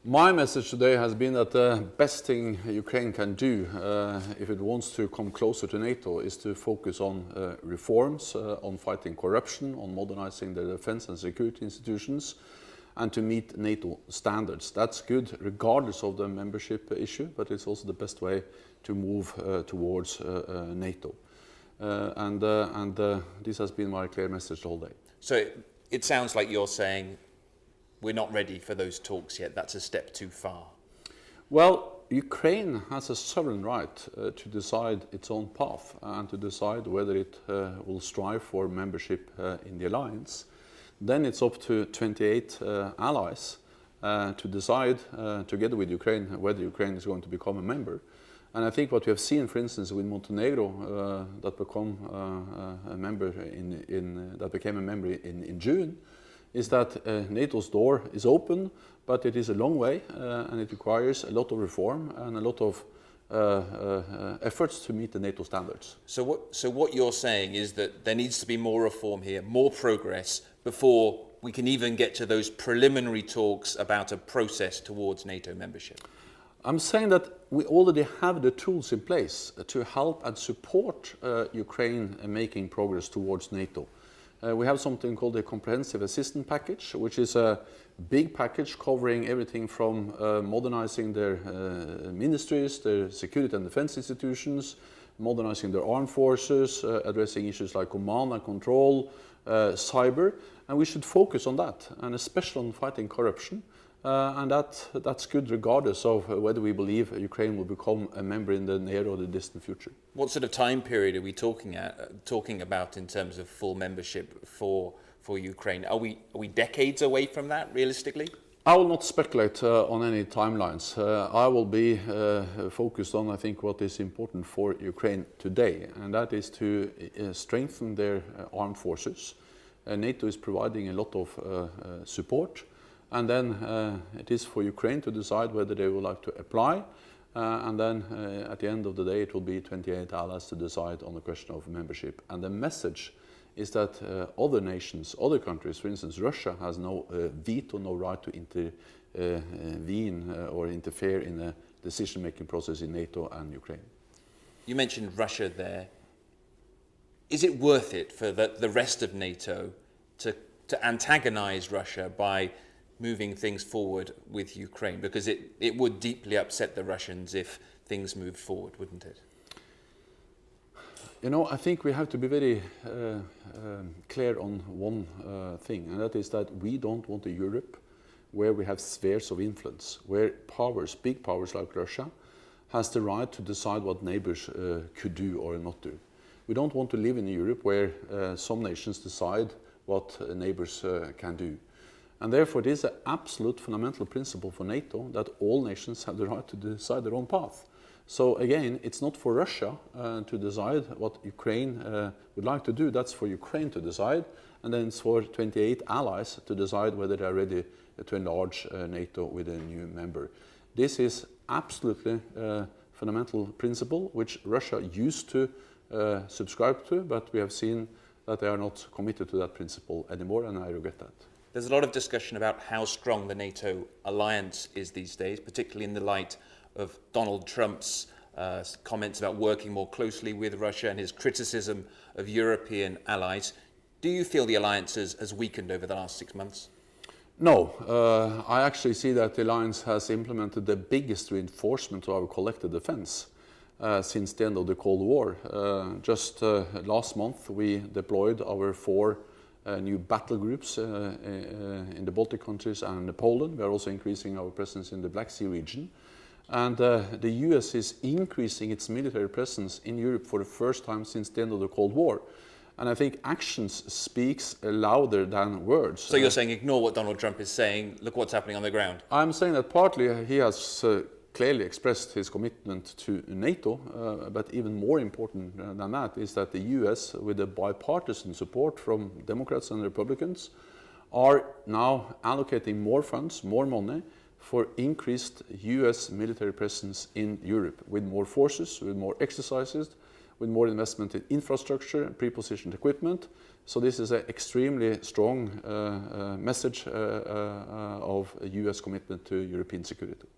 My message today has been that the best thing Ukraine can do if it wants to come closer to NATO is to focus on reforms, on fighting corruption, on modernizing the defense and security institutions, and to meet NATO standards. That's good regardless of the membership issue, but it's also the best way to move towards NATO. This has been my clear message the whole day. So it sounds like you're saying we're not ready for those talks yet. That's a step too far. Well, Ukraine has a sovereign right to decide its own path and to decide whether it will strive for membership in the alliance. Then it's up to 28 allies to decide together with Ukraine whether Ukraine is going to become a member. And I think what we have seen, for instance, with Montenegro that became a member in June, is that NATO's door is open, but it is a long way and it requires a lot of reform and a lot of efforts to meet the NATO standards. So what you're saying is that there needs to be more reform here, more progress, before we can even get to those preliminary talks about a process towards NATO membership? I'm saying that we already have the tools in place to help and support Ukraine making progress towards NATO. We have something called the Comprehensive Assistance Package, which is a big package covering everything from modernizing their ministries, their security and defense institutions, modernizing their armed forces, addressing issues like command and control, cyber, and we should focus on that, and especially on fighting corruption. And that's good regardless of whether we believe Ukraine will become a member in the near or the distant future. What sort of time period are we talking about in terms of full membership for Ukraine? Are we decades away from that, realistically? I will not speculate on any timelines. I will be focused on, I think, what is important for Ukraine today, and that is to strengthen their armed forces. NATO is providing a lot of support. And then it is for Ukraine to decide whether they would like to apply. And then at the end of the day, it will be 28 allies to decide on the question of membership. And the message is that other nations, other countries, for instance, Russia has no veto, no right to intervene or interfere in the decision-making process in NATO and Ukraine. You mentioned Russia there. Is it worth it for the rest of NATO to antagonize Russia by moving things forward with Ukraine? Because it would deeply upset the Russians if things moved forward, wouldn't it? You know, I think we have to be very clear on one thing, and that is that we don't want a Europe where we have spheres of influence, where powers, big powers like Russia, has the right to decide what neighbors could do or not do. We don't want to live in a Europe where some nations decide what neighbors can do. And therefore, it is an absolute fundamental principle for NATO that all nations have the right to decide their own path. So again, it's not for Russia to decide what Ukraine would like to do. That's for Ukraine to decide. And then it's for 28 allies to decide whether they are ready to enlarge NATO with a new member. This is absolutely a fundamental principle which Russia used to subscribe to, but we have seen that they are not committed to that principle anymore, and I regret that. There's a lot of discussion about how strong the NATO alliance is these days, particularly in the light of Donald Trump's comments about working more closely with Russia and his criticism of European allies. Do you feel the alliance has weakened over the last 6 months? No, I actually see that the alliance has implemented the biggest reinforcement of our collective defense since the end of the Cold War. Just last month we deployed our 4 new battle groups in the Baltic countries and Poland. We are also increasing our presence in the Black Sea region. And the US is increasing its military presence in Europe for the first time since the end of the Cold War. And I think actions speaks louder than words. So you're saying ignore what Donald Trump is saying, look what's happening on the ground? I'm saying that partly he has clearly expressed his commitment to NATO, but even more important than that is that the US, with the bipartisan support from Democrats and Republicans, are now allocating more funds, more money for increased US military presence in Europe, with more forces, with more exercises, with more investment in infrastructure and pre-positioned equipment. So this is an extremely strong message of a US commitment to European security.